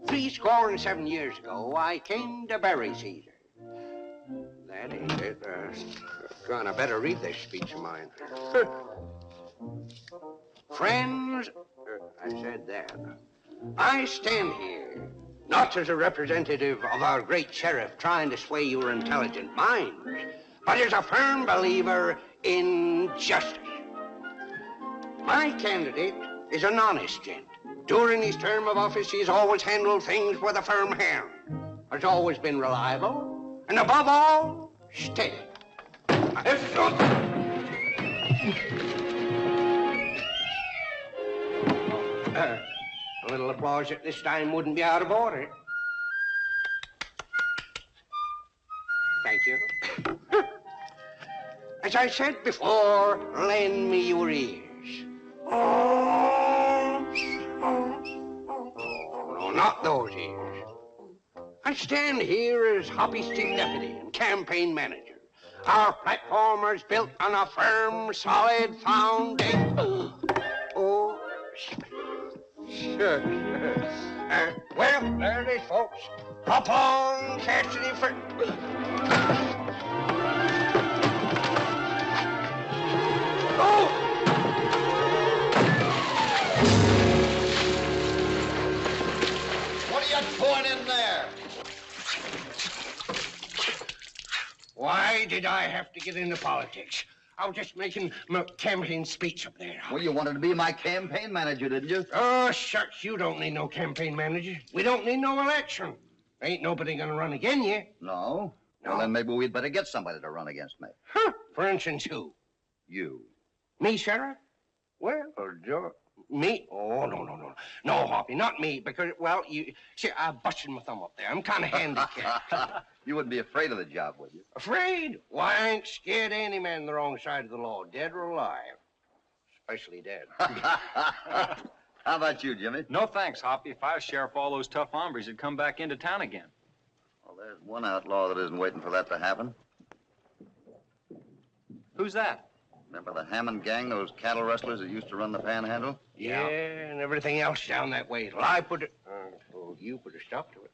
$67 years ago, I came to bury Caesar. That ain't it. John, I better read this speech of mine. Friends, I said that. I stand here, not as a representative of our great sheriff trying to sway your intelligent minds, but as a firm believer in justice. My candidate is an honest gent. During his term of office, he has always handled things with a firm hand, has always been reliable, and above all, steady. A little applause at this time wouldn't be out of order. Thank you. As I said before, lend me your ears. Oh, no, not those ears. I stand here as Hoppy's chief deputy and campaign manager. Our platform is built on a firm, solid foundation. Oh, sure. Well, there it is, folks. Hopalong Cassidy for... Oh! What are you doing in there? Why did I have to get into politics? I was just making my campaign speech up there. Well, you wanted to be my campaign manager, didn't you? Oh, shucks, you don't need no campaign manager. We don't need no election. Ain't nobody gonna run again you. No? Well, then maybe we'd better get somebody to run against me. Huh? For instance, who? You. Me, Sheriff? Well, George. Me? Oh, no. No, Hoppy, not me, because, well, you... See, I busted my thumb up there. I'm kind of handicapped. You wouldn't be afraid of the job, would you? Afraid? Why, I ain't scared of any man on the wrong side of the law, dead or alive. Especially dead. How about you, Jimmy? No thanks, Hoppy. If I was sheriff, all those tough hombres would come back into town again. Well, there's one outlaw that isn't waiting for that to happen. Who's that? Remember the Hammond gang, those cattle rustlers that used to run the panhandle? Yeah, and everything else down that way. Well, I put it... you put a stop to it.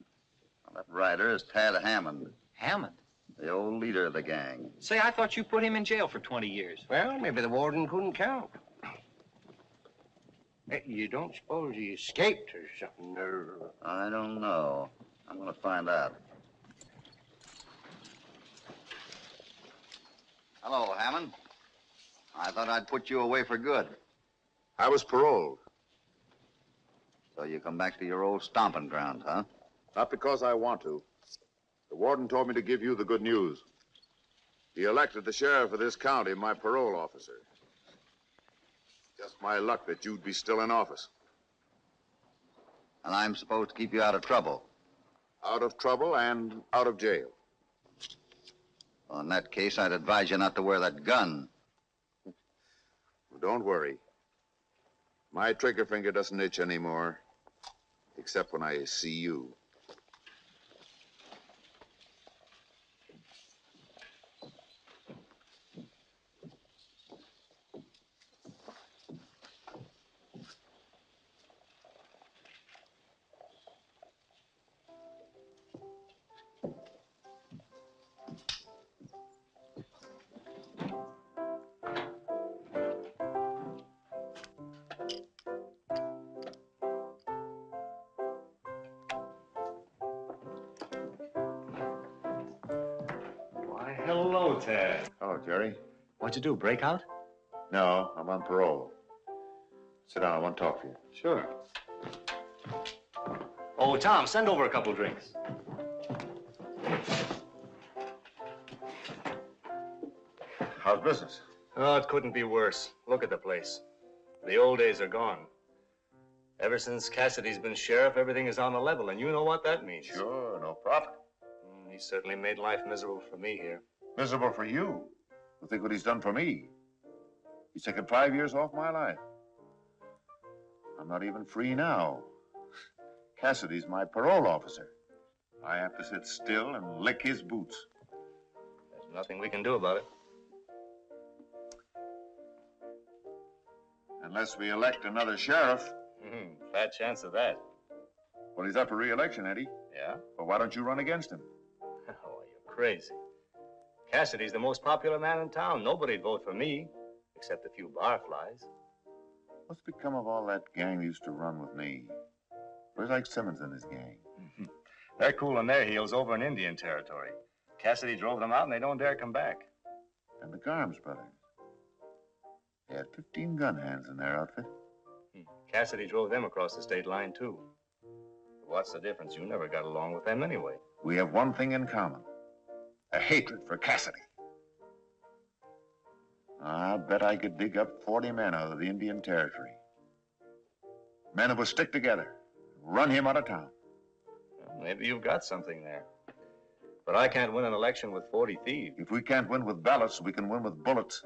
Well, that rider is Tad Hammond. Hammond? The old leader of the gang. Say, I thought you put him in jail for 20 years. Well, maybe the warden couldn't count. Hey, you don't suppose he escaped or something, or... I don't know. I'm gonna find out. Hello, Hammond. I thought I'd put you away for good. I was paroled. So you come back to your old stomping ground, huh? Not because I want to. The warden told me to give you the good news. He elected the sheriff of this county my parole officer. Just my luck that you'd be still in office. And I'm supposed to keep you out of trouble. Out of trouble and out of jail. Well, in that case, I'd advise you not to wear that gun. Well, don't worry. My trigger finger doesn't itch anymore, except when I see you. Hello, Tad. Hello, Jerry. What'd you do, break out? No, I'm on parole. Sit down, I want to talk to you. Sure. Oh, Tom, send over a couple drinks. How's business? Oh, it couldn't be worse. Look at the place. The old days are gone. Ever since Cassidy's been sheriff, everything is on the level, and you know what that means. Sure, no profit. He certainly made life miserable for me here. Miserable for you. Well, think what he's done for me. He's taken 5 years off my life. I'm not even free now. Cassidy's my parole officer. I have to sit still and lick his boots. There's nothing we can do about it. Unless we elect another sheriff. Fat chance of that. Well, he's up for re-election, ain't he? Yeah? Well, why don't you run against him? Oh, you're crazy. Cassidy's the most popular man in town. Nobody'd vote for me, except a few barflies. What's become of all that gang that used to run with me? Where's like Simmons and his gang? They're cooling their heels over in Indian territory. Cassidy drove them out, and they don't dare come back. And the Garms brothers. They had 15 gun hands in their outfit. Cassidy drove them across the state line, too. But what's the difference? You never got along with them anyway. We have one thing in common. A hatred for Cassidy. I bet I could dig up 40 men out of the Indian territory. Men who would stick together, run him out of town. Well, maybe you've got something there. But I can't win an election with 40 thieves. If we can't win with ballots, we can win with bullets.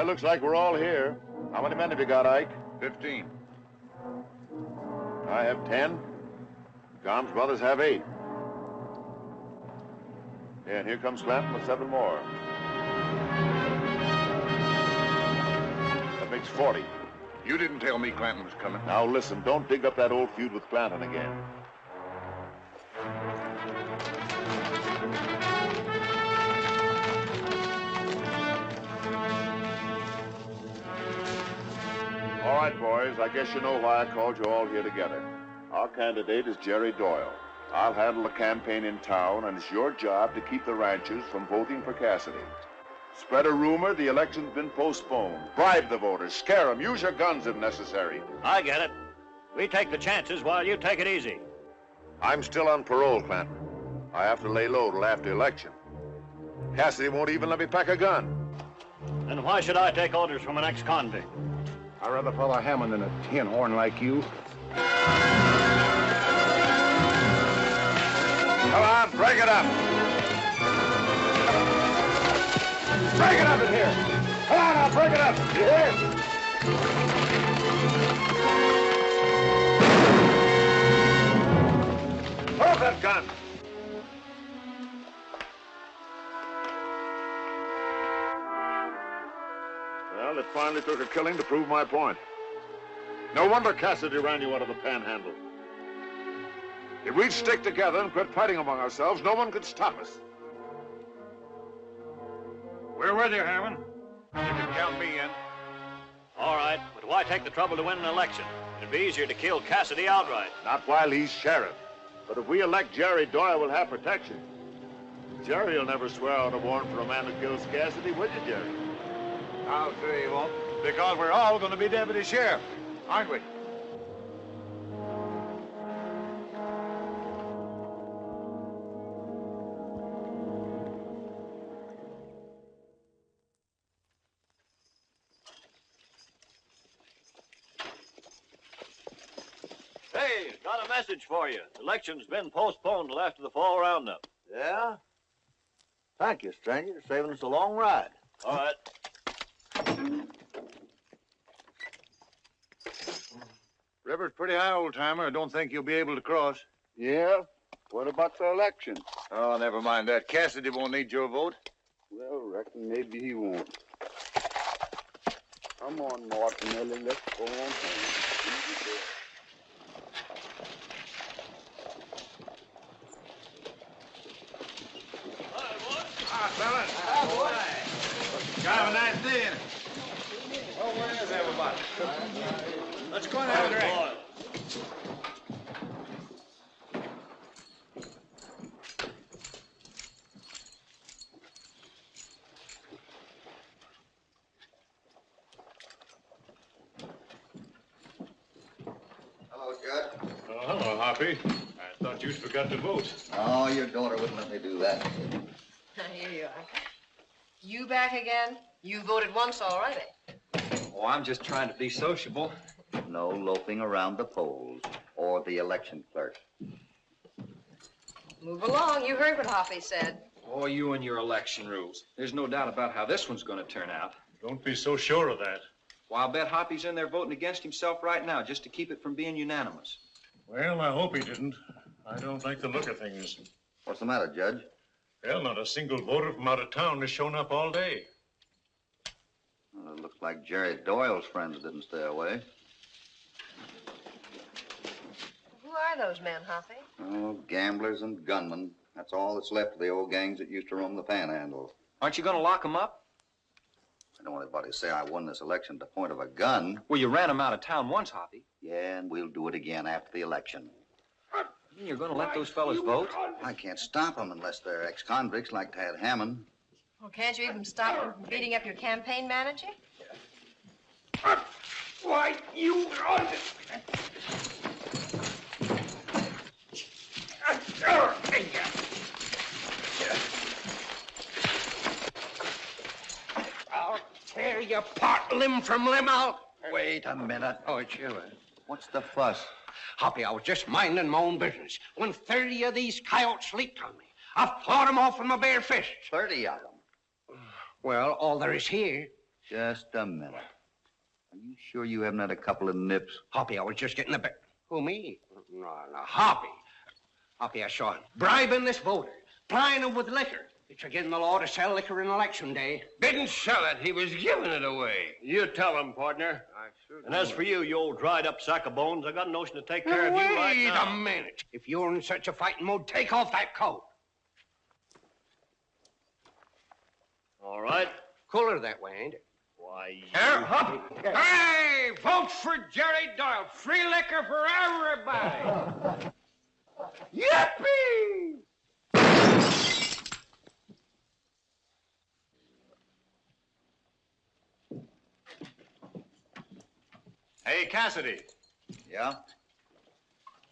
Looks like we're all here. How many men have you got, Ike? 15. I have 10. Garms brothers have 8. Yeah, and here comes Clanton with 7 more. That makes 40. You didn't tell me Clanton was coming. Now listen, don't dig up that old feud with Clanton again. All right, boys, I guess you know why I called you all here together. Our candidate is Jerry Doyle. I'll handle the campaign in town, and it's your job to keep the ranchers from voting for Cassidy. Spread a rumor the election's been postponed. Bribe the voters, scare them, use your guns if necessary. I get it. We take the chances while you take it easy. I'm still on parole, Clanton. I have to lay low till after election. Cassidy won't even let me pack a gun. Then why should I take orders from an ex-convict? I'd rather follow Hammond than a tin horn like you. Come on, break it up. Break it up in here. Come on, now, break it up. You hear? Put up that gun. Well, it finally took a killing to prove my point. No wonder Cassidy ran you out of the panhandle. If we'd stick together and quit fighting among ourselves, no one could stop us. We're with you, Hammond. You can count me in. All right, but why take the trouble to win an election? It'd be easier to kill Cassidy outright. Not while he's sheriff. But if we elect Jerry Doyle, we'll have protection. Jerry will never swear out a warrant for a man who kills Cassidy, will you, Jerry? I'll say you won't. Because we're all going to be deputy sheriff, aren't we? Hey, got a message for you. The election's been postponed till after the fall roundup. Yeah? Thank you, stranger, for saving us a long ride. All right. River's pretty high, old-timer. I don't think you'll be able to cross. Yeah? What about the election? Oh, never mind that. Cassidy won't need your vote. Well, reckon maybe he won't. Come on, Martinelli, let's go on home. Fellas. Have a nice day. Oh, where is everybody? Let's go and have a drink. Hello, Judd. Oh, hello, Hoppy. I thought you'd forgot to vote. Oh, your daughter wouldn't let me do that. Here you are. You back again? You voted once already. Oh, I'm just trying to be sociable. No loafing around the polls or the election clerk. Move along. You heard what Hoppy said. Oh, you and your election rules. There's no doubt about how this one's going to turn out. Don't be so sure of that. Well, I'll bet Hoppy's in there voting against himself right now just to keep it from being unanimous. Well, I hope he didn't. I don't like the look of things. What's the matter, Judge? Well, not a single voter from out of town has shown up all day. Well, it looks like Jerry Doyle's friends didn't stay away. Who are those men, Hoppy? Oh, gamblers and gunmen. That's all that's left of the old gangs that used to roam the panhandle. Aren't you going to lock them up? I don't want anybody to say I won this election at the point of a gun. Well, you ran them out of town once, Hoppy. Yeah, and we'll do it again after the election. You're going to let those fellas vote? I can't stop them unless they're ex-convicts like Tad Hammond. Well, can't you even stop them from beating up your campaign manager? Why, you... I'll tear you part limb from limb out. Wait a minute. Oh, it's you, What's the fuss? Hoppy, I was just minding my own business when 30 of these coyotes leaped on me. I fought them off with my bare fists. 30 of them. Well, all there is here. Just a minute. Are you sure you haven't had a couple of nips? Hoppy, I was just getting a bit... Who, me? No, Hoppy. Hoppy, I saw him bribing this voter, plying him with liquor. It's against the law to sell liquor on election day. Didn't sell it. He was giving it away. You tell him, partner. And as for you, you old dried-up sack of bones, I got a notion to take care of you right now. Wait a minute. If you're in such a fighting mood, take off that coat. All right. Cooler that way, ain't it? Why, Here, Hoppy. Hey, vote for Jerry Doyle. Free liquor for everybody. Yippee! Hey, Cassidy. Yeah?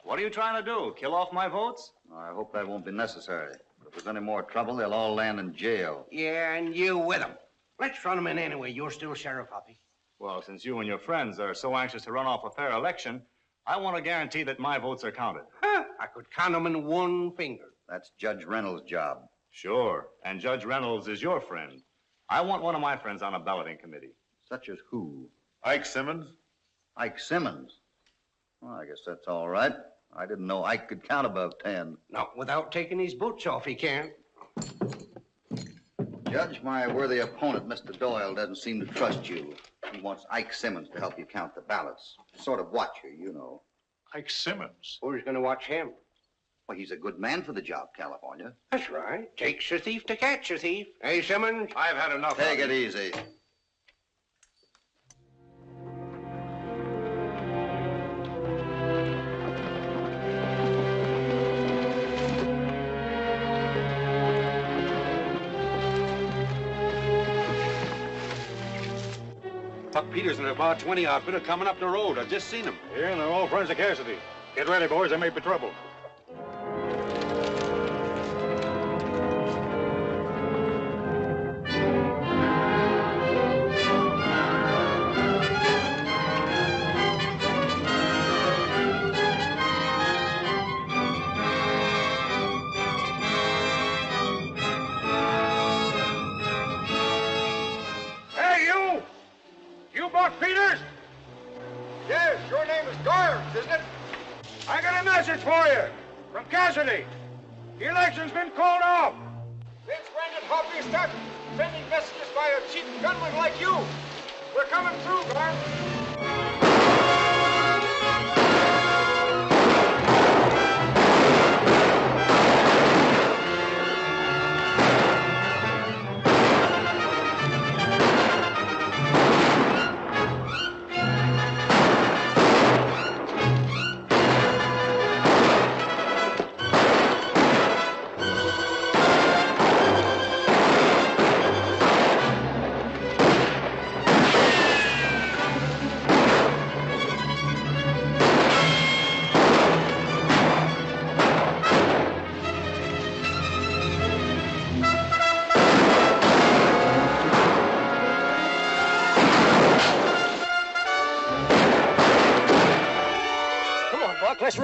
What are you trying to do? Kill off my votes? I hope that won't be necessary. If there's any more trouble, they'll all land in jail. Yeah, and you with them. Let's run them in anyway. You're still Sheriff, Hoppy. Well, since you and your friends are so anxious to run off a fair election, I want to guarantee that my votes are counted. Huh, I could count them in one finger. That's Judge Reynolds' job. Sure, and Judge Reynolds is your friend. I want one of my friends on a balloting committee. Such as who? Ike Simmons? Ike Simmons. Well, I guess that's all right. I didn't know Ike could count above 10. Not without taking his boots off, he can't. Judge, my worthy opponent, Mr. Doyle, doesn't seem to trust you. He wants Ike Simmons to help you count the ballots. Sort of watcher, you know. Ike Simmons. Who's going to watch him? Well, he's a good man for the job, California. That's right. Takes a thief to catch a thief. Hey, Simmons? I've had enough. Take it easy. Buck Peters and about 20 outfit are coming up the road. I've just seen them. Yeah, and they're all friends of Cassidy. Get ready, boys. There may be trouble. Hey, you! You Buck Peters? Yes, your name is Clarence, isn't it? I got a message for you from Cassidy. The election's been called off. Since when did Hoppy start sending messages by a cheap gunman like you? We're coming through, Clarence.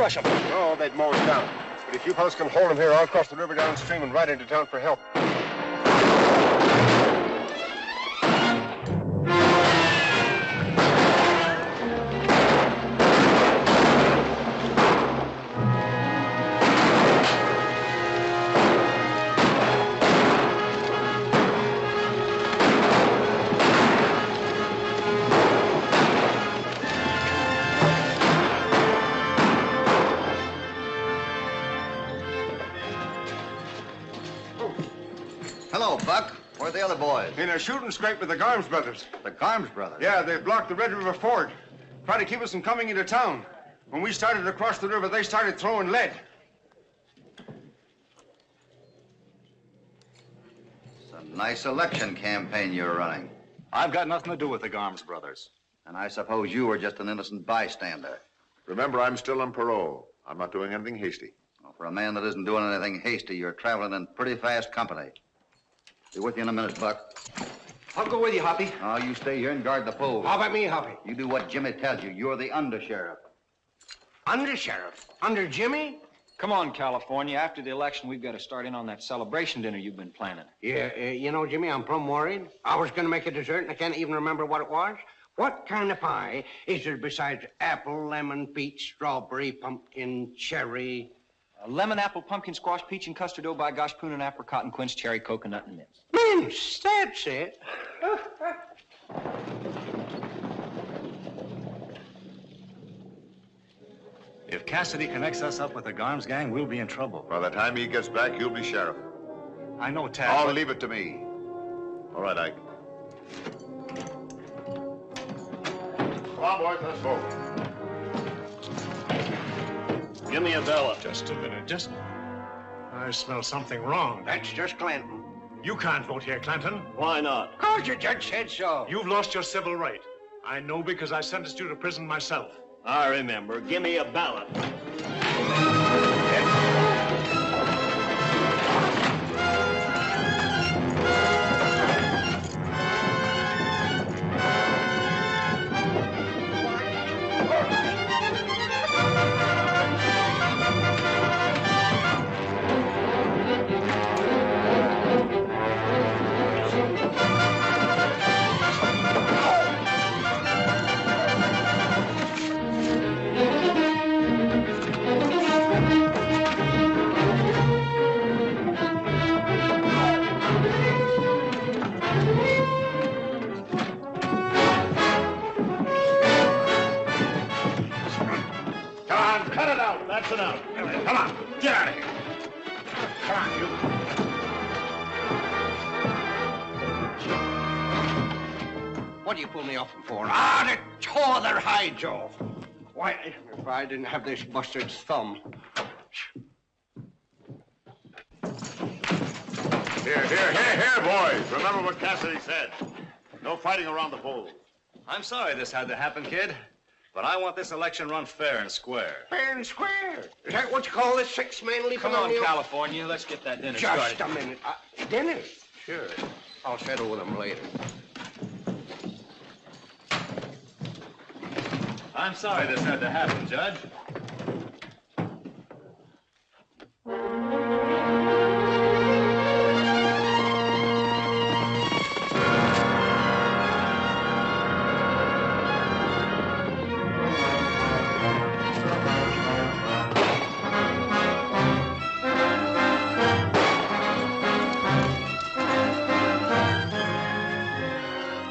crush them. No, they'd mow us down. But if you fellas can hold them here, I'll cross the river downstream and ride into town for help. Hello, Buck. Where are the other boys? In a shooting scrape with the Garms brothers. The Garms brothers? Yeah, they blocked the Red River Ford. Tried to keep us from coming into town. When we started to cross the river, they started throwing lead. It's a nice election campaign you're running. I've got nothing to do with the Garms brothers. And I suppose you were just an innocent bystander. Remember, I'm still on parole. I'm not doing anything hasty. Well, for a man that isn't doing anything hasty, you're traveling in pretty fast company. Be with you in a minute, Buck. I'll go with you, Hoppy. Oh, you stay here and guard the pole. How about me, Hoppy? You do what Jimmy tells you. You're the undersheriff. Under-sheriff? Under Jimmy? Come on, California. After the election, we've got to start in on that celebration dinner you've been planning. Yeah, you know, Jimmy, I'm plumb worried. I was going to make a dessert, and I can't even remember what it was. What kind of pie is there besides apple, lemon, peach, strawberry, pumpkin, cherry? Lemon, apple, pumpkin, squash, peach, and custard. Oh, by gosh, prune and apricot and quince, cherry, coconut, and mince. Mince, that's it. If Cassidy connects us up with the Garms gang, we'll be in trouble. By the time he gets back, you'll be sheriff. I know, Tad. I'll leave it to me. All right, Ike. Come on, boys, let's go. Give me a Bella. Just a minute, I smell something wrong. That's just Clinton. You can't vote here, Clinton. Why not? Cause your judge said so. You've lost your civil right. I know because I sentenced you to prison myself. I remember. Give me a ballot. That's enough. Come on, get out of here. Come on, you. What do you pull me up for? Ah, to tore their hides off. Why, if I didn't have this bustard's thumb. Here, boys. Remember what Cassidy said. No fighting around the polls. I'm sorry this had to happen, kid. But I want this election run fair and square. Fair and square? Is that what you call this 6 men leaping Come on on, you? California. Let's get that dinner Just started. a minute. Dinner? Sure. I'll settle with them later. I'm sorry this had to happen, Judge.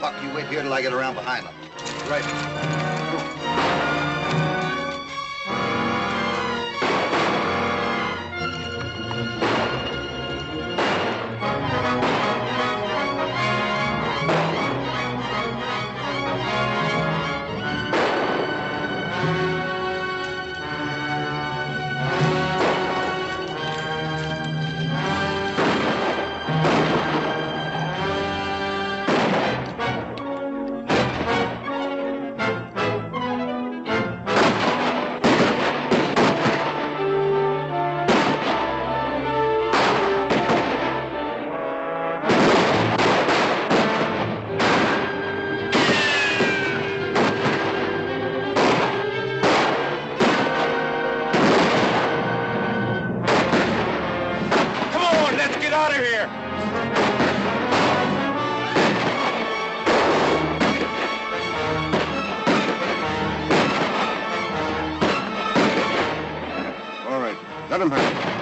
Buck, you wait here till I get around behind them. Right. Let him have it.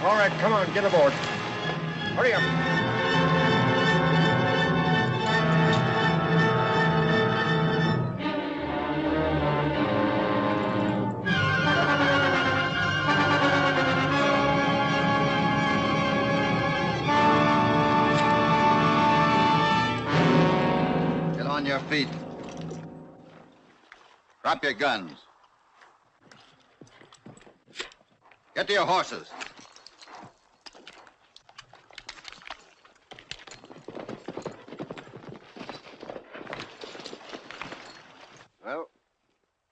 All right, come on, get aboard. Hurry up. Get on your feet. Drop your guns. Get to your horses. Well,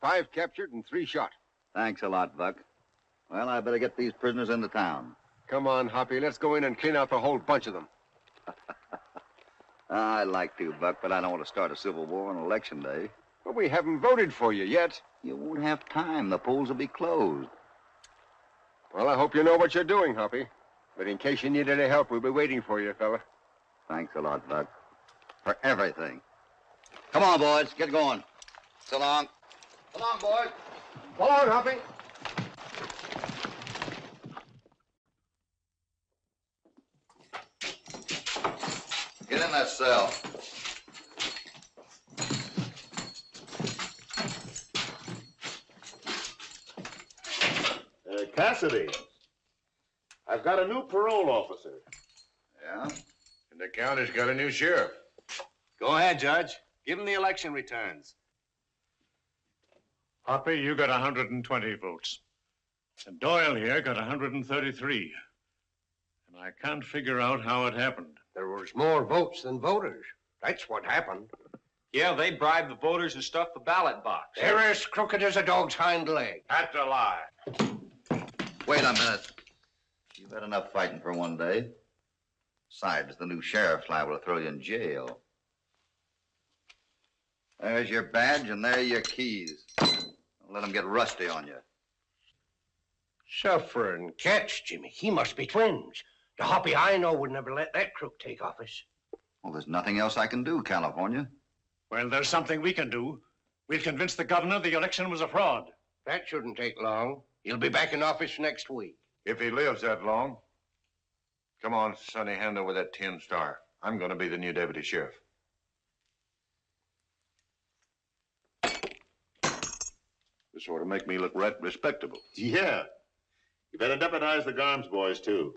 5 captured and 3 shot. Thanks a lot, Buck. Well, I better get these prisoners into town. Come on, Hoppy. Let's go in and clean out the whole bunch of them. I'd like to, Buck, but I don't want to start a civil war on Election Day. But we haven't voted for you yet. You won't have time. The polls will be closed. Well, I hope you know what you're doing, Hoppy. But in case you need any help, we'll be waiting for you, fella. Thanks a lot, Buck. For everything. Come on, boys. Get going. So long. So long, boys. Go on, Hoppy. Get in that cell. Cassidy, I've got a new parole officer. Yeah? And the county's got a new sheriff. Go ahead, Judge. Give him the election returns. Hoppy, you got 120 votes. And Doyle here got 133. And I can't figure out how it happened. There was more votes than voters. That's what happened. Yeah, they bribed the voters and stuffed the ballot box. They're as crooked as a dog's hind leg. That's a lie. Wait a minute. You've had enough fighting for one day. Besides, the new sheriff's liable to throw you in jail. There's your badge, and there are your keys. Don't let them get rusty on you. Suffering cats, Jimmy. He must be twins. The Hoppy I know would never let that crook take office. Well, there's nothing else I can do, California. Well, there's something we can do. We've convinced the governor the election was a fraud. That shouldn't take long. He'll be back in office next week. If he lives that long. Come on, Sonny, hand over that tin star. I'm going to be the new deputy sheriff. This sort of make me look right respectable. Yeah. You better deputize the Garms boys, too.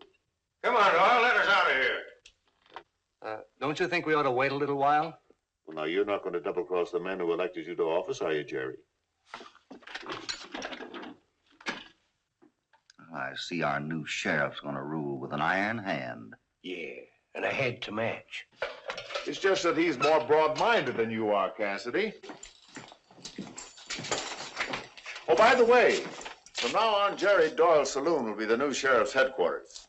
Come on, Doyle, let us out of here. Don't you think we ought to wait a little while? Well, now, you're not going to double-cross the men who elected you to office, are you, Jerry? I see our new sheriff's going to rule with an iron hand. Yeah, and a head to match. It's just that he's more broad-minded than you are, Cassidy. Oh, by the way, from now on, Jerry Doyle's saloon will be the new sheriff's headquarters.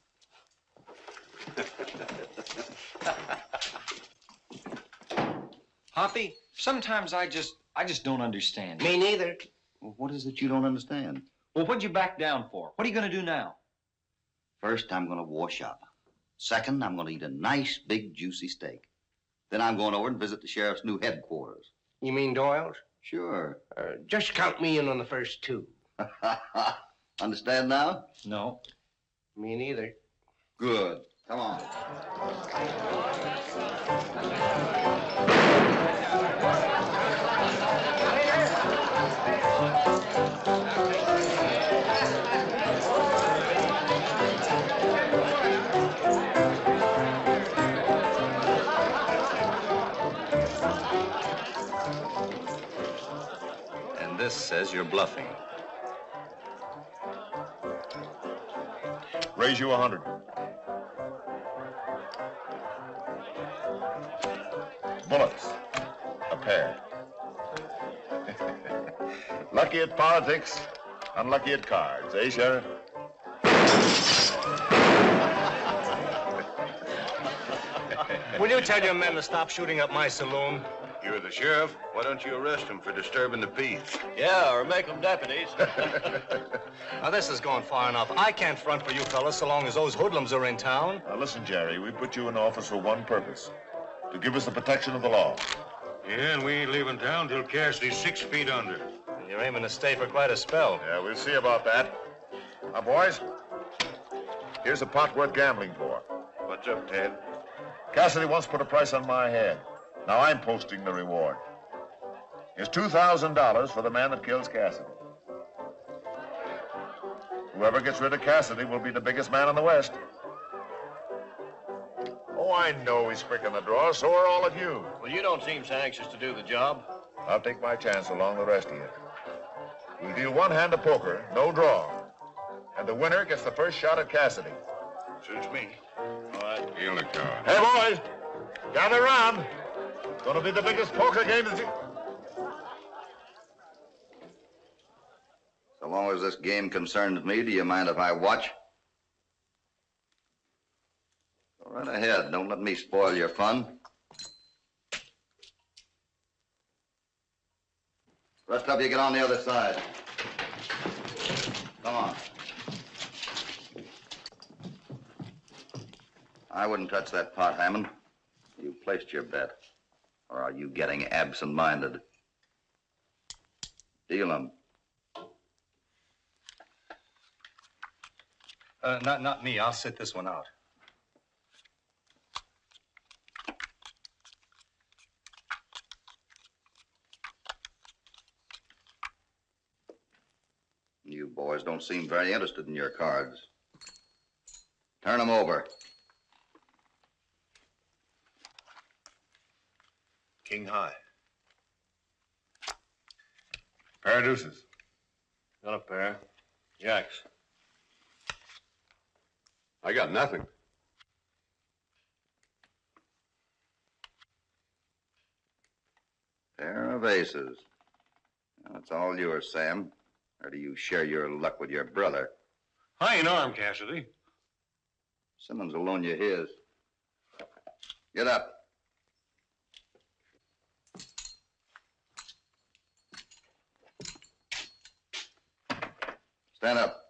Hoppy, sometimes I just don't understand. Me neither. Well, what is it you don't understand? Well, what'd you back down for? What are you going to do now? First, I'm going to wash up. Second, I'm going to eat a nice, big, juicy steak. Then I'm going over and visit the sheriff's new headquarters. You mean Doyle's? Sure. Just count me in on the first 2. Understand now? No. Me neither. Good. Come on. says you're bluffing. Raise you 100. Bullets. A pair. Lucky at politics, unlucky at cards, eh, Sheriff? Will you tell your men to stop shooting up my saloon? You're the sheriff. Why don't you arrest him for disturbing the peace? Yeah, or make them deputies. Now, this is going far enough. I can't front for you fellas so long as those hoodlums are in town. Now, listen, Jerry, we put you in office for one purpose. To give us the protection of the law. Yeah, and we ain't leaving town till Cassidy's 6 feet under. And you're aiming to stay for quite a spell. Yeah, we'll see about that. Now, boys, here's a pot worth gambling for. What's up, Ted? Cassidy once put a price on my head. Now I'm posting the reward. Here's $2,000 for the man that kills Cassidy. Whoever gets rid of Cassidy will be the biggest man in the West. Oh, I know he's quick in the draw, so are all of you. Well, you don't seem so anxious to do the job. I'll take my chance along the rest of you. We'll deal one hand of poker, no draw. And the winner gets the first shot at Cassidy. Suits me. All right. Deal the card. Hey, boys, gather around. It's going to be the biggest poker game that you... So long as this game concerns me, do you mind if I watch? Go right ahead. Don't let me spoil your fun. Rest of you get on the other side. Come on. I wouldn't touch that pot, Hammond. You placed your bet. Or are you getting absent-minded? Deal 'em. Not me. I'll sit this one out. You boys don't seem very interested in your cards. Turn 'em over. King high. Pair of deuces. Got a pair. Jacks. I got nothing. Pair of aces. That's all yours, Sam. Or do you share your luck with your brother? I ain't armed, Cassidy. Simmons will loan you his. Get up. Stand up.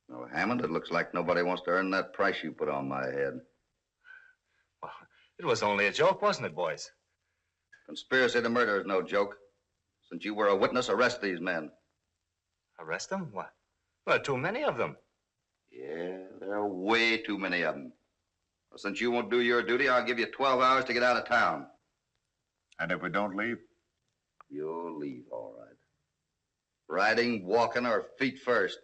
No, Hammond, it looks like nobody wants to earn that price you put on my head. Well, it was only a joke, wasn't it, boys? Conspiracy to murder is no joke. Since you were a witness, arrest these men. Arrest them? What? Well, too many of them. Yeah, there are way too many of them. Well, since you won't do your duty, I'll give you 12 hours to get out of town. And if we don't leave? You'll leave, all right. Riding, walking, or feet first.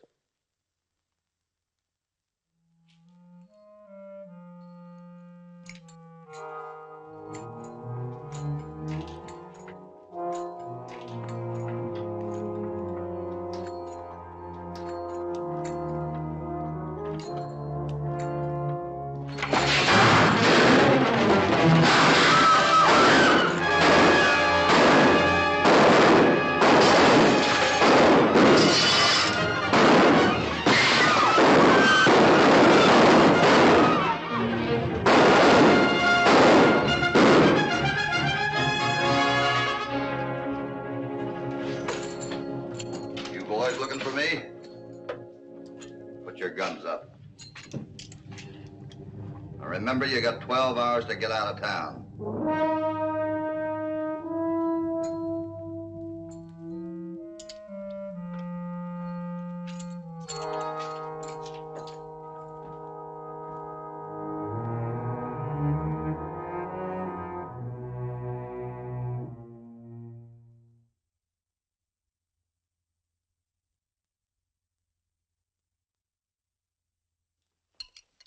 Remember, you got 12 hours to get out of town.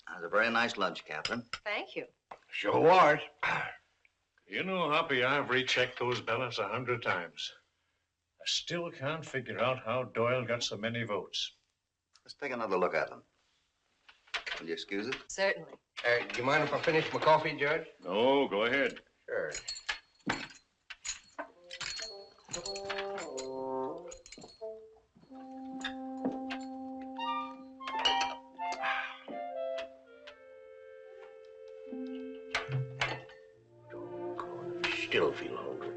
That was a very nice lunch, Captain. Thank you. Sure was. You know, Hoppy, I've rechecked those ballots 100 times. I still can't figure out how Doyle got so many votes. Let's take another look at them. Will you excuse it? Certainly. Do you mind if I finish my coffee, Judge? No, go ahead. Sure. Still feel hungry.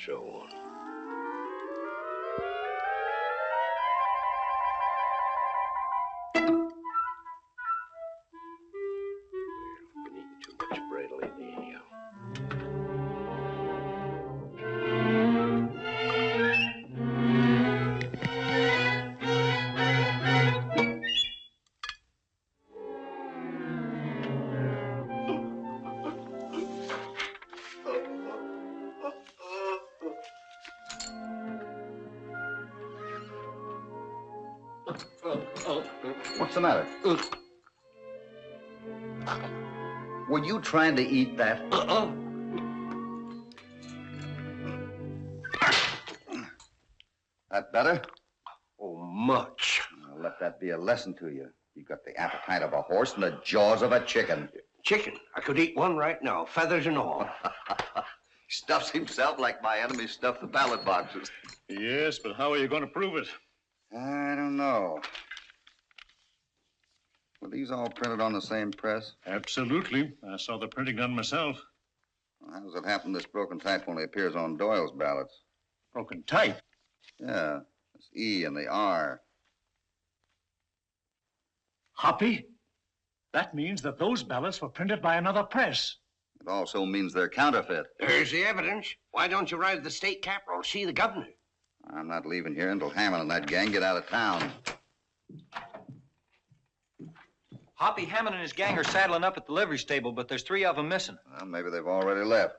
So on. I've been eating too much bread lately, anyhow. What's the matter? Were you trying to eat that? That better? Oh, much. I'll let that be a lesson to you. You got the appetite of a horse and the jaws of a chicken. Chicken? I could eat one right now, feathers and all. Stuffs himself like my enemies stuff the ballot boxes. Yes, but how are you going to prove it? I don't know. Were these all printed on the same press? Absolutely. I saw the printing done myself. Well, how does it happen this broken type only appears on Doyle's ballots? Broken type? Yeah, it's E and the R. Hoppy? That means that those ballots were printed by another press. It also means they're counterfeit. There's the evidence. Why don't you ride to the state capitol, see the governor? I'm not leaving here until Hammond and that gang get out of town. Hoppy, Hammond and his gang are saddling up at the livery stable, but there's 3 of them missing. Well, maybe they've already left.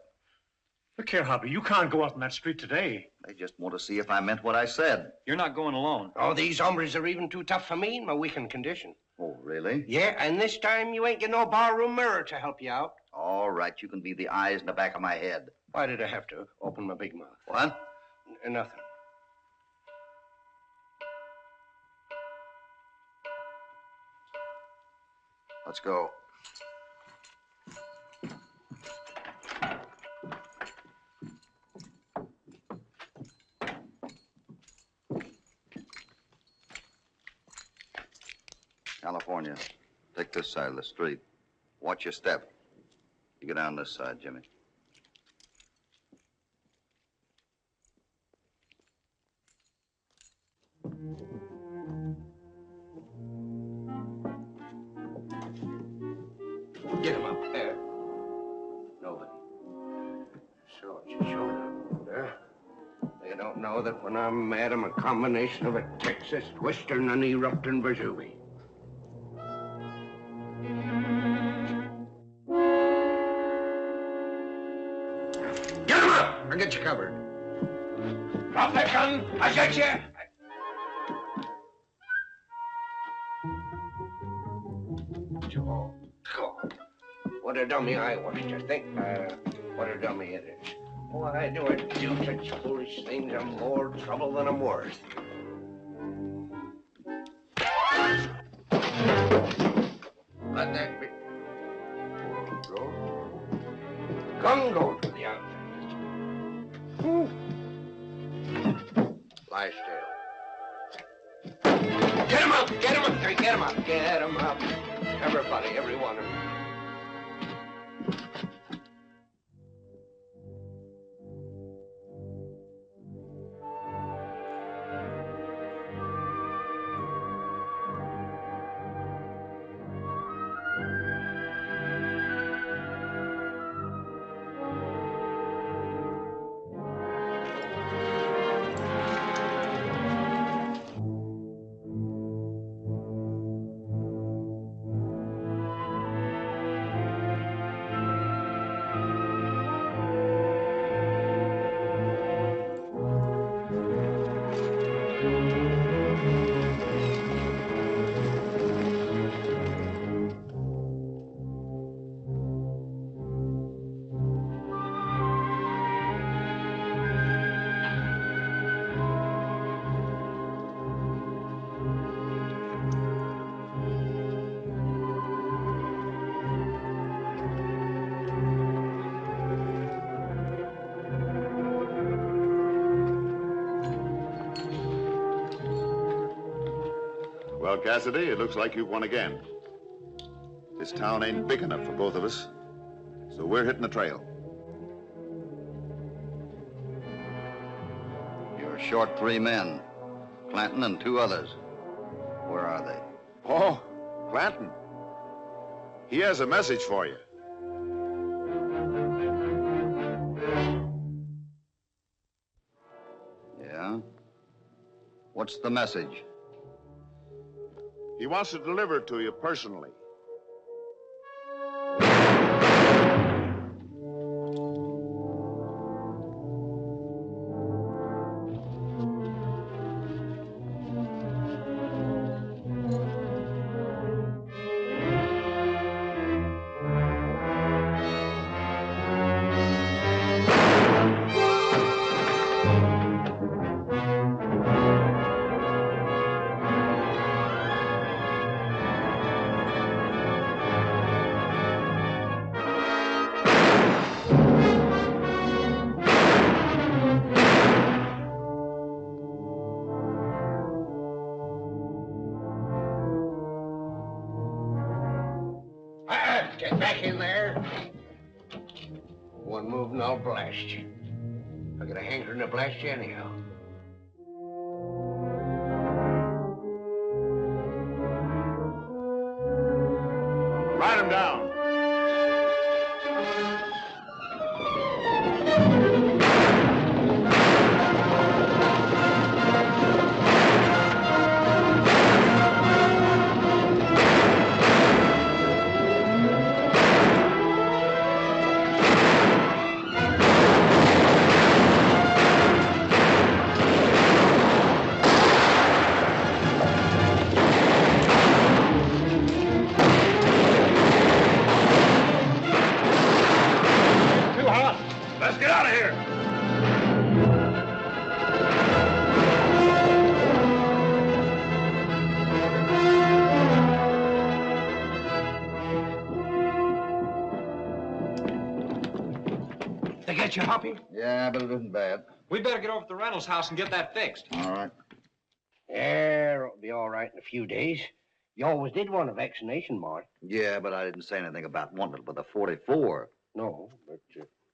Look here, Hoppy, you can't go out on that street today. They just want to see if I meant what I said. You're not going alone. Oh, these hombres are even too tough for me in my weakened condition. Oh, really? Yeah, and this time you ain't got no barroom mirror to help you out. All right, you can be the eyes in the back of my head. Why did I have to open my big mouth? What? Nothing. Let's go. California. Take this side of the street. Watch your step. You go down this side, Jimmy. Get him up there. Nobody. So it's a showdown, huh? They don't know that when I'm mad, I'm a combination of a Texas twister and an erupting Vesuvius. Get him up! I'll get you covered. Drop that gun! I got you! Oh, God. What a dummy I was to think what a dummy it is. Why do I do such foolish things? I'm more trouble than I'm worth. Let that be. Gun goes with the outfit. Lie still. Get him up! Get him up! Get him up! Get him up! Everybody, every one of them. Well, Cassidy, it looks like you've won again. This town ain't big enough for both of us, so we're hitting the trail. You're short 3 men, Clanton and 2 others. Where are they? Oh, Clanton. He has a message for you. Yeah? What's the message? He wants to deliver it to you personally. Get back in there. One move and I'll blast you. I got a hankering to blast you anyhow. Ride him down. Get you, Hoppy? Yeah, but it isn't bad. We better get over to the Reynolds house and get that fixed. All right. Yeah, it'll be all right in a few days. You always did want a vaccination, Mart. Yeah, but I didn't say anything about wanting it with a 44. No, but...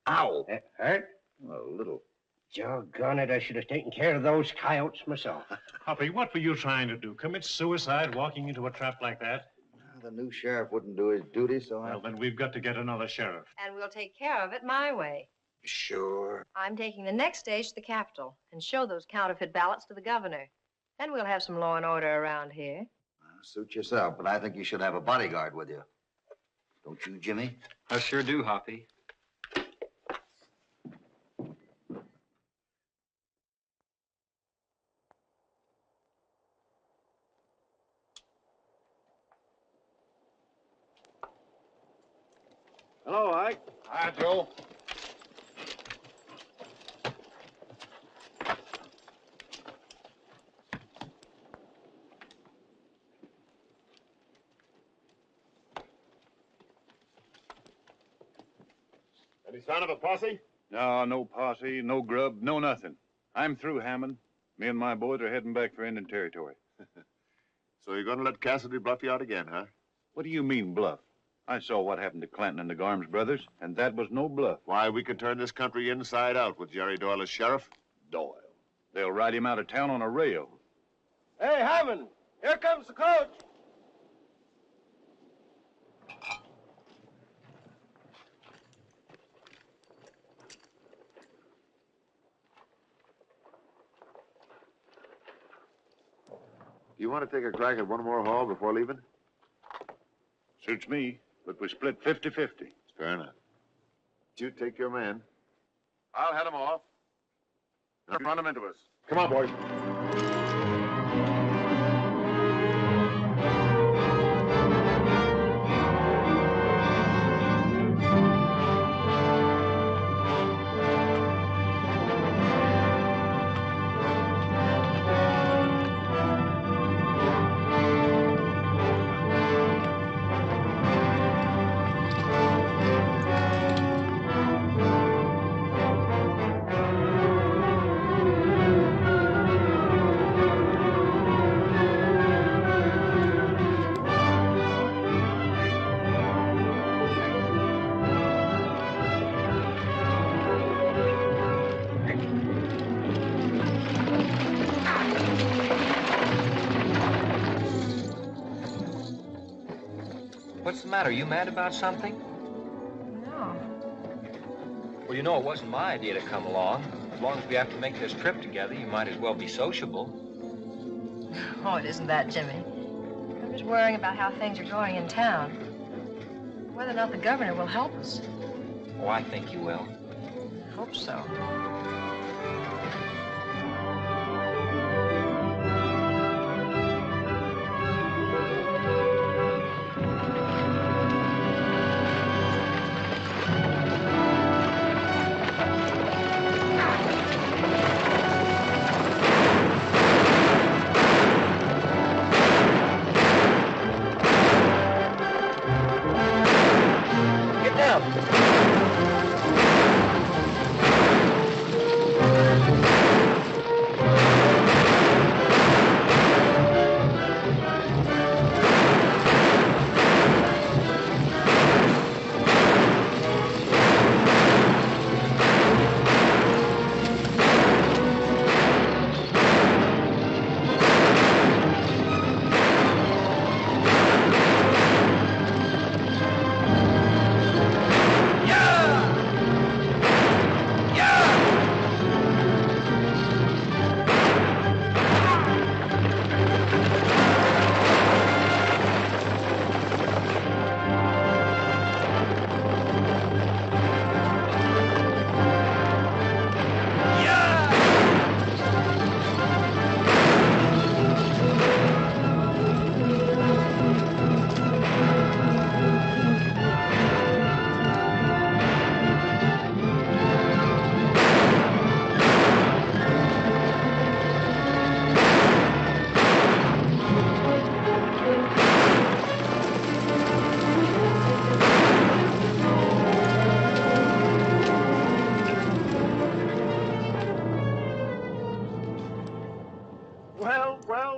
Ow! That hurt? A little. Doggone it, I should have taken care of those coyotes myself. Hoppy, what were you trying to do? Commit suicide walking into a trap like that? The new sheriff wouldn't do his duty, so Well, then we've got to get another sheriff. And we'll take care of it my way. Sure. I'm taking the next stage to the Capitol and show those counterfeit ballots to the governor. Then we'll have some law and order around here. Suit yourself, but I think you should have a bodyguard with you. Don't you, Jimmy? I sure do, Hoppy. Hello, Ike. Hi, Joe. Any sign of a posse? No, no posse, no grub, no nothing. I'm through, Hammond. Me and my boys are heading back for Indian Territory. So you're gonna let Cassidy bluff you out again, huh? What do you mean, bluff? I saw what happened to Clanton and the Garms brothers, and that was no bluff. Why, we could turn this country inside out with Jerry Doyle as sheriff. Doyle. They'll ride him out of town on a rail. Hey, Hammond, here comes the coach. You want to take a crack at one more haul before leaving? Suits me, but we split 50-50. Fair enough. You take your man. I'll head him off. Don't run him into us. Come on, boys. What's the matter? Are you mad about something? No. Well, you know it wasn't my idea to come along. As long as we have to make this trip together, you might as well be sociable. Oh, it isn't that, Jimmy. I'm just worrying about how things are going in town. Whether or not the governor will help us. Oh, I think you will. I hope so.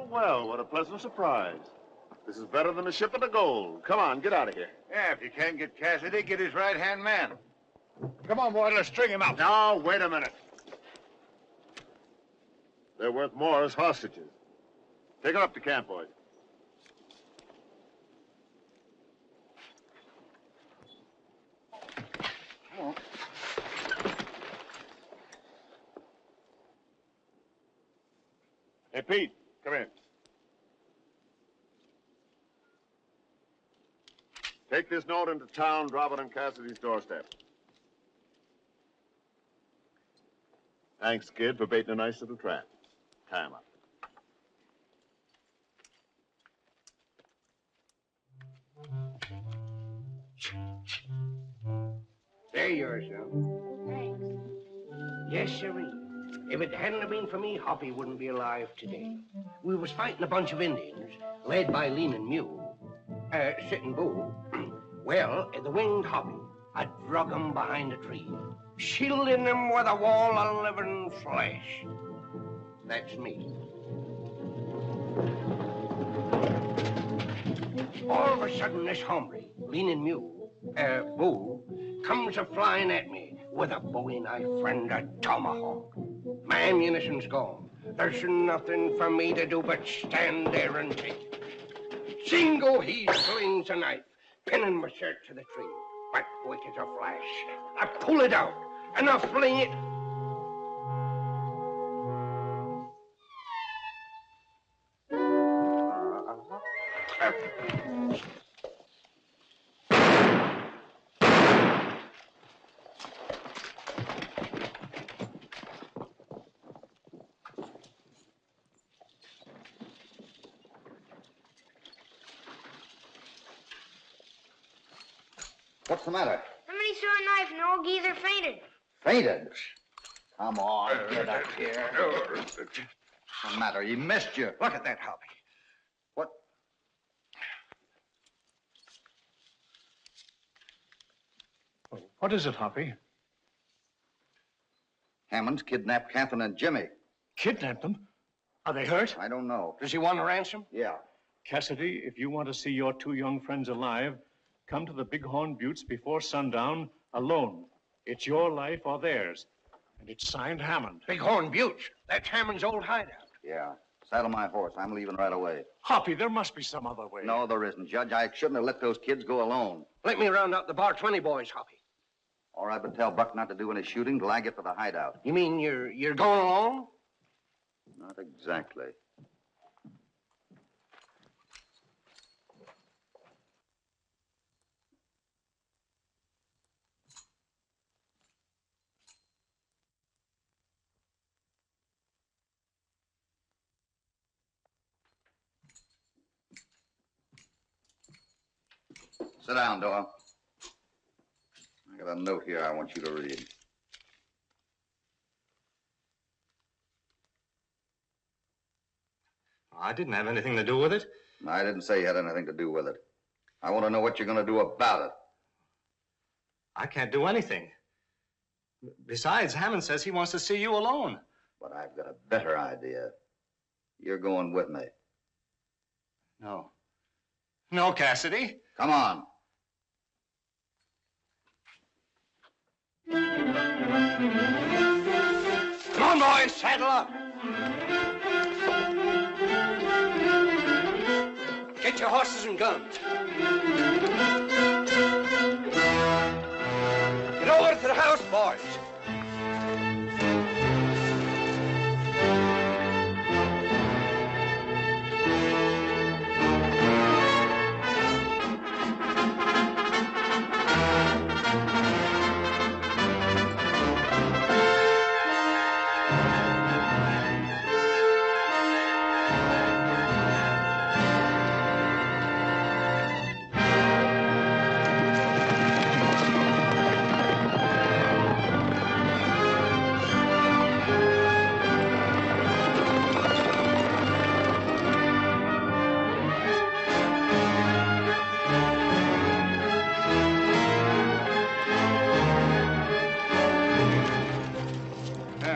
Well, what a pleasant surprise. This is better than a ship of the gold. Come on, get out of here. Yeah, if you can't get Cassidy, get his right-hand man. Come on, boy, let's string him out. Now, wait a minute. They're worth more as hostages. Take them up to camp, boys. Come on. Hey, Pete, come here. Take this note into town, drop it on Cassidy's doorstep. Thanks, kid, for baiting a nice little trap. Tie him up. There you are, son. Thanks. Yes, sirree. If it hadn't have been for me, Hoppy wouldn't be alive today. We was fighting a bunch of Indians, led by Lean and Mule, Sitting Bull. Well, the winged Hoppy, I drug him behind a tree, shielding him with a wall of living flesh. That's me. All of a sudden, this hombre, leaning bull, comes a-flying at me with a bowie knife and a tomahawk. My ammunition's gone. There's nothing for me to do but stand there and take. Jingo, he slings a knife, pinning my shirt to the tree. But quick as a flash, I pull it out, and I fling it. What's the matter? Somebody saw a knife and the old geezer fainted. Fainted? Come on, get up here. What's the matter? He missed you. Look at that, Hoppy. What? What is it, Hoppy? Hammond's kidnapped Catherine and Jimmy. Kidnapped them? Are they hurt? I don't know. Does he want a ransom? Yeah. Cassidy, if you want to see your two young friends alive, come to the Bighorn Buttes before sundown alone. It's your life or theirs. And it's signed Hammond. Bighorn Buttes? That's Hammond's old hideout. Yeah. Saddle my horse. I'm leaving right away. Hoppy, there must be some other way. No, there isn't, Judge. I shouldn't have let those kids go alone. Let me round up the Bar 20 boys, Hoppy. All right, but tell Buck not to do any shooting till I get to the hideout. You mean you're going alone? Not exactly. Sit down, Doyle. I got a note here I want you to read. I didn't have anything to do with it. I didn't say you had anything to do with it. I want to know what you're going to do about it. I can't do anything. Besides, Hammond says he wants to see you alone. But I've got a better idea. You're going with me. No. No, Cassidy. Come on. Come on, boys, saddle up. Get your horses and guns. Get over to the house, boys.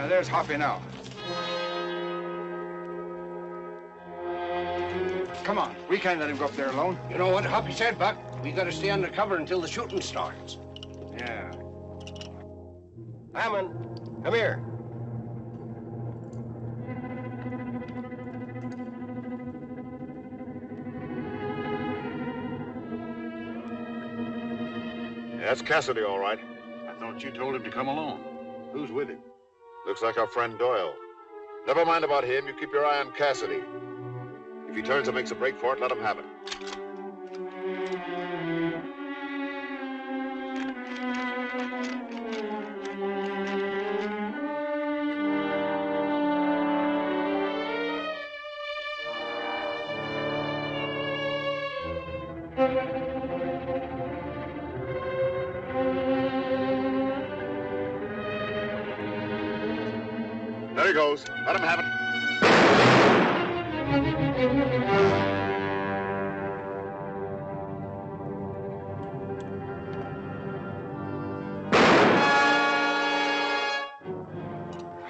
There's Hoppy now. Come on, we can't let him go up there alone. You know what Hoppy said, Buck? We gotta stay under cover until the shooting starts. Yeah. Hammond, come here. That's Cassidy, all right. I thought you told him to come along. Who's with him? Looks like our friend Doyle. Never mind about him. You keep your eye on Cassidy. If he turns and makes a break for it, let him have it. There he goes. Let him have it.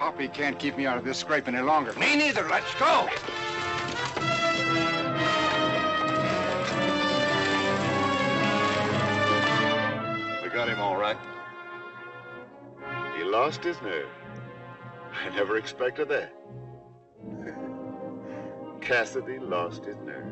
Hoppy can't keep me out of this scrape any longer. Me neither. Let's go. We got him all right. He lost his nerve. I never expected that. Cassidy lost his nerve.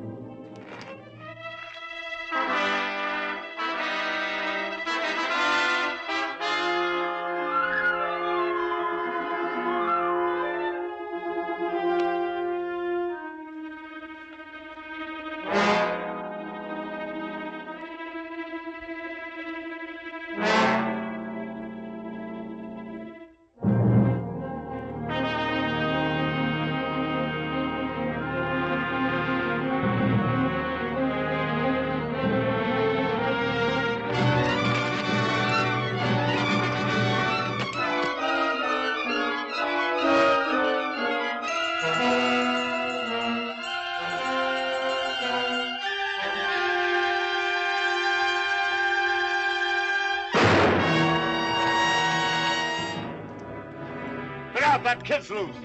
That kid's loose.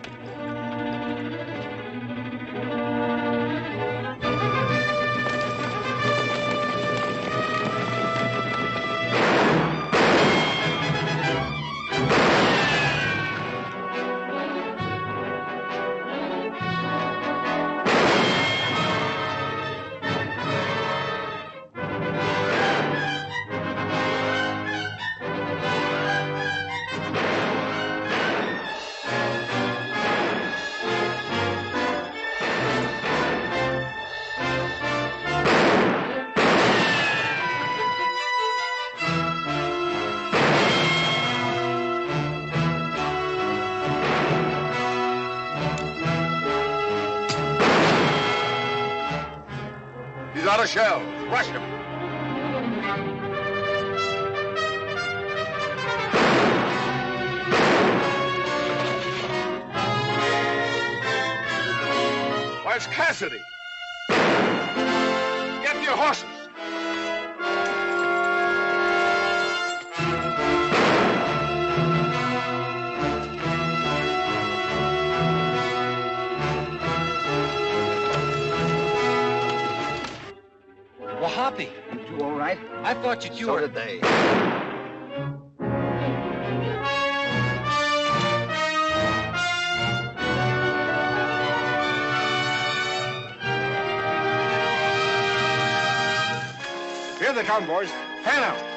Out of shells. Rush him. Where's Cassidy? Get your horses. Hoppy. You two all right? I thought you So were... did they. Here they come, boys. Pan out.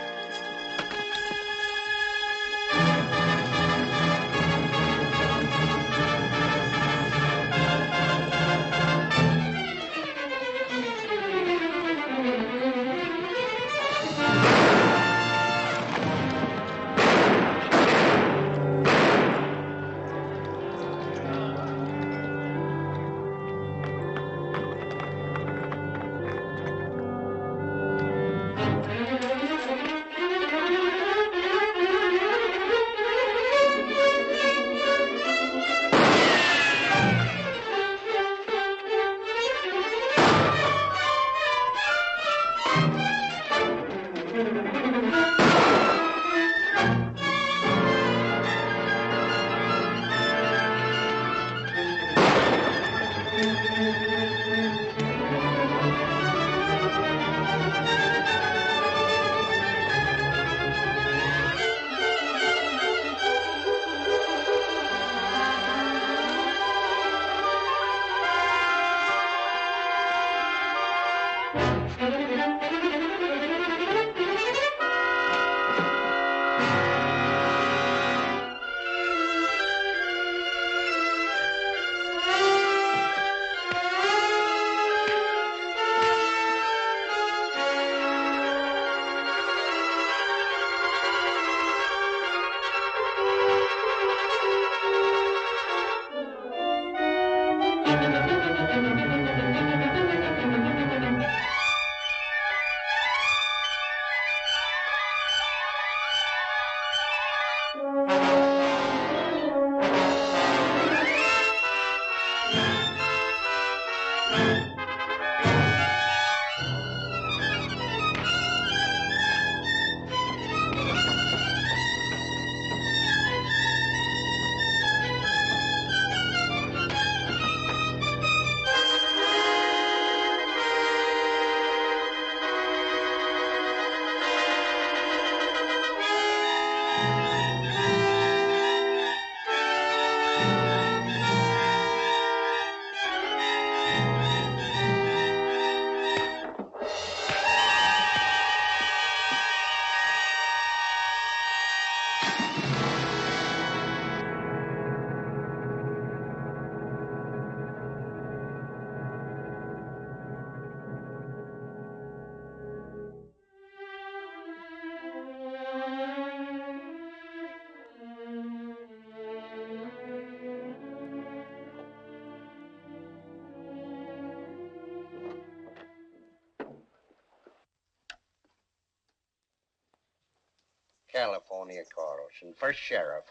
California, Carlson, first sheriff.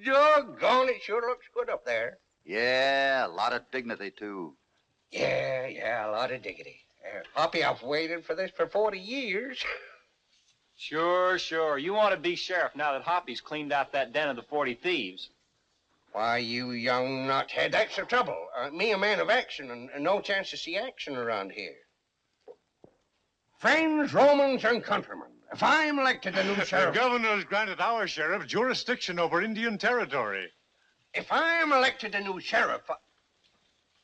Doggone, it sure looks good up there. Yeah, a lot of dignity, too. Yeah, a lot of dignity. Hoppy, I've waited for this for 40 years. Sure. You want to be sheriff now that Hoppy's cleaned out that den of the 40 thieves. Why, you young nuthead, that's the trouble. Me, a man of action, and no chance to see action around here. Friends, Romans, and countrymen, if I'm elected a new sheriff... The governor has granted our sheriff jurisdiction over Indian territory. If I'm elected a new sheriff...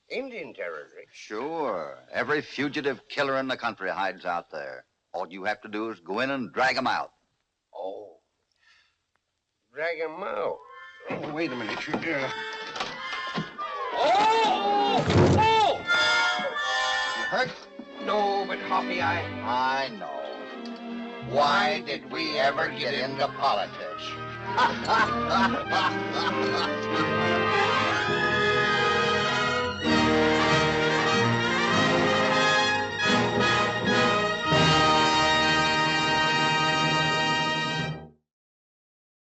Indian territory? Sure. Every fugitive killer in the country hides out there. All you have to do is go in and drag them out. Oh. Drag him out. Oh, wait a minute. Oh! You hurt? No, but Hoppy, I know. Why did we ever get into politics?